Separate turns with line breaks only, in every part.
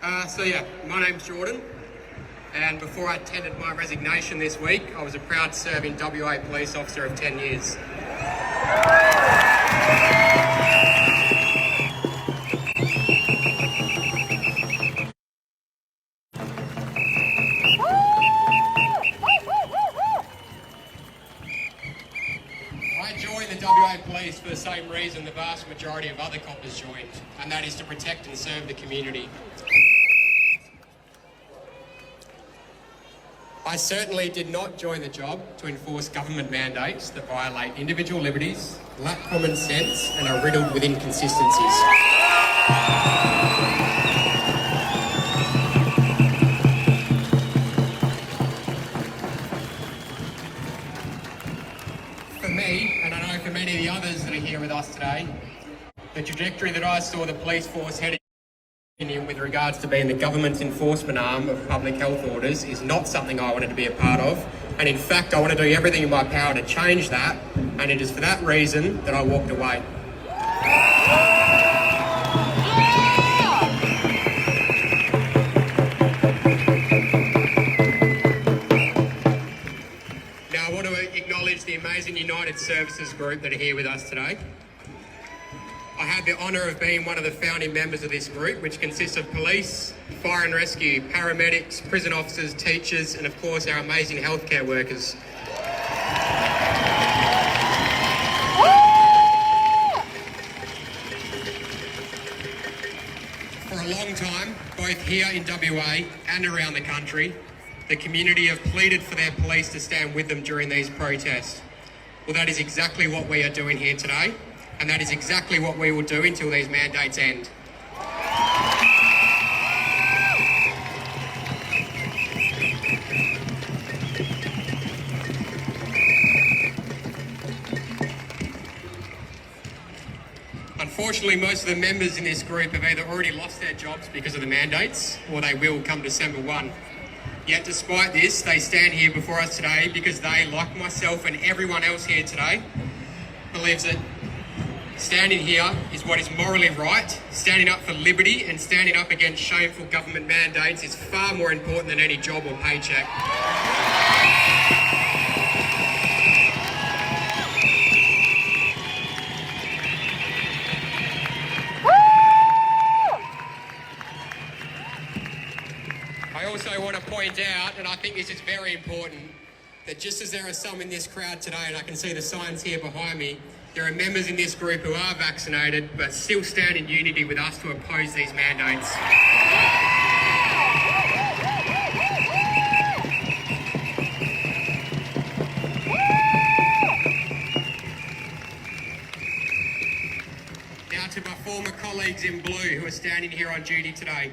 My name's Jordan, and before I tendered my resignation this week, I was a proud serving WA police officer of 10 years. I joined the WA Police for the same reason the vast majority of other coppers joined, and that is to protect and serve the community. I certainly did not join the job to enforce government mandates that violate individual liberties, lack common sense, and are riddled with inconsistencies. For me, and I know for many of the others that are here with us today, the trajectory that I saw the police force heading in with regards to being the government's enforcement arm of public health orders is not something I wanted to be a part of, and in fact I want to do everything in my power to change that, and it is for that reason that I walked away. Now I want to acknowledge the amazing United Services group that are here with us today. I had the honour of being one of the founding members of this group, which consists of police, fire and rescue, paramedics, prison officers, teachers, and of course our amazing healthcare workers. For a long time, both here in WA and around the country, the community have pleaded for their police to stand with them during these protests. Well, that is exactly what we are doing here today. And that is exactly what we will do until these mandates end. Unfortunately, most of the members in this group have either already lost their jobs because of the mandates, or they will come December 1. Yet despite this, they stand here before us today because they, like myself and everyone else here today, believes that standing here is what is morally right. Standing up for liberty and standing up against shameful government mandates is far more important than any job or paycheck. I also want to point out, and I think this is very important, that just as there are some in this crowd today, and I can see the signs here behind me, there are members in this group who are vaccinated but still stand in unity with us to oppose these mandates. Now to my former colleagues in blue who are standing here on duty today.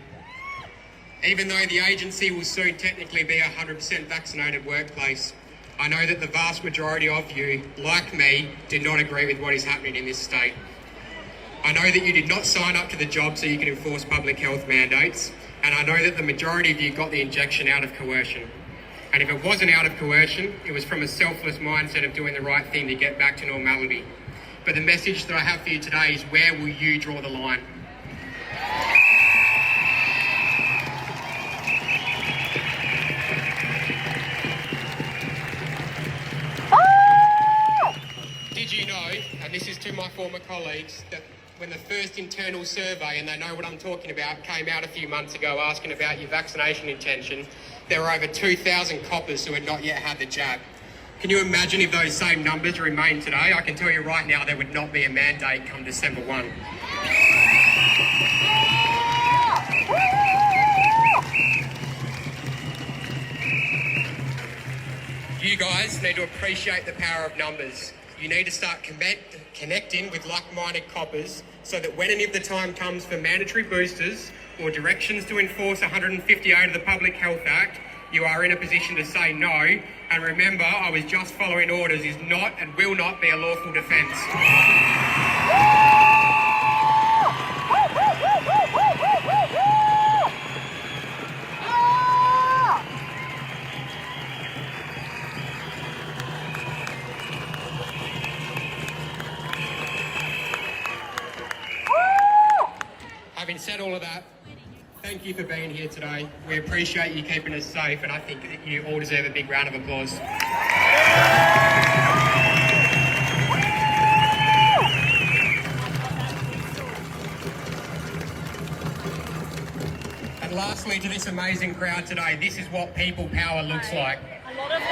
Even though the agency will soon technically be a 100% vaccinated workplace, I know that the vast majority of you, like me, did not agree with what is happening in this state. I know that you did not sign up to the job so you can enforce public health mandates, and I know that the majority of you got the injection out of coercion. And if it wasn't out of coercion, it was from a selfless mindset of doing the right thing to get back to normality. But the message that I have for you today is, where will you draw the line? Did you know, and this is to my former colleagues, that when the first internal survey, and they know what I'm talking about, came out a few months ago asking about your vaccination intention, there were over 2,000 coppers who had not yet had the jab. Can you imagine if those same numbers remain today? I can tell you right now there would not be a mandate come December 1. You guys need to appreciate the power of numbers. You need to start connecting with like-minded coppers so that when any of the time comes for mandatory boosters or directions to enforce 158 of the Public Health Act, you are in a position to say no. And remember, I was just following orders is not and will not be a lawful defence. Having said all of that, thank thank you for being here today. We appreciate you keeping us safe, and I think that you all deserve a big round of applause. And lastly, to this amazing crowd today, this is what people power looks like.
A lot of the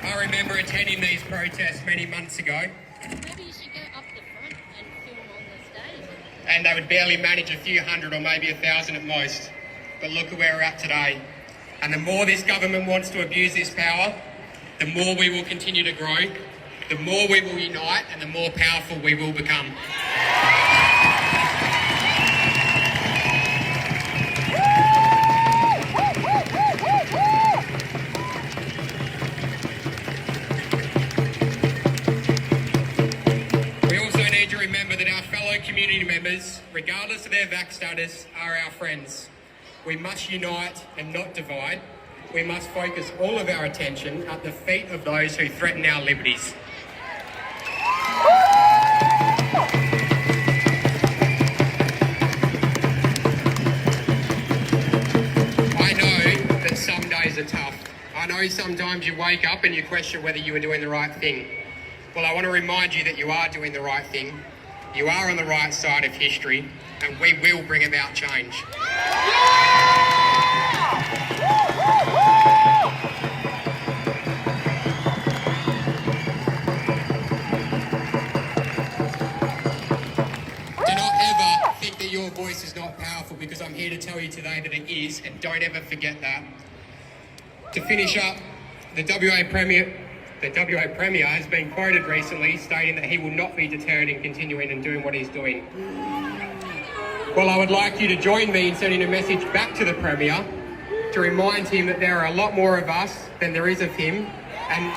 I remember attending these protests many months ago,
Maybe you should go up the front and film on the stage.
and they would barely manage a few hundred or maybe 1,000 at most. But look at where we're at today. And the more this government wants to abuse this power, the more we will continue to grow, the more we will unite, and the more powerful we will become. We also need to remember that our fellow community members, regardless of their vax status, are our friends. We must unite and not divide. We must focus all of our attention at the feet of those who threaten our liberties. I know that some days are tough. I know sometimes you wake up and you question whether you are doing the right thing. Well, I want to remind you that you are doing the right thing. You are on the right side of history, and we will bring about change. Do not ever think that your voice is not powerful, because I'm here to tell you today that it is, and don't ever forget that. To finish up, the WA Premier has been quoted recently stating that he will not be deterred in continuing and doing what he's doing. Well, I would like you to join me in sending a message back to the Premier to remind him that there are a lot more of us than there is of him, and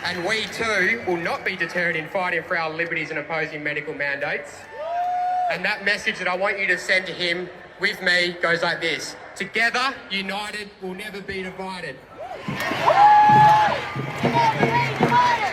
And we too will not be deterred in fighting for our liberties and opposing medical mandates. And that message that I want you to send to him with me goes like this: together, united, we'll never be divided.
Never be divided.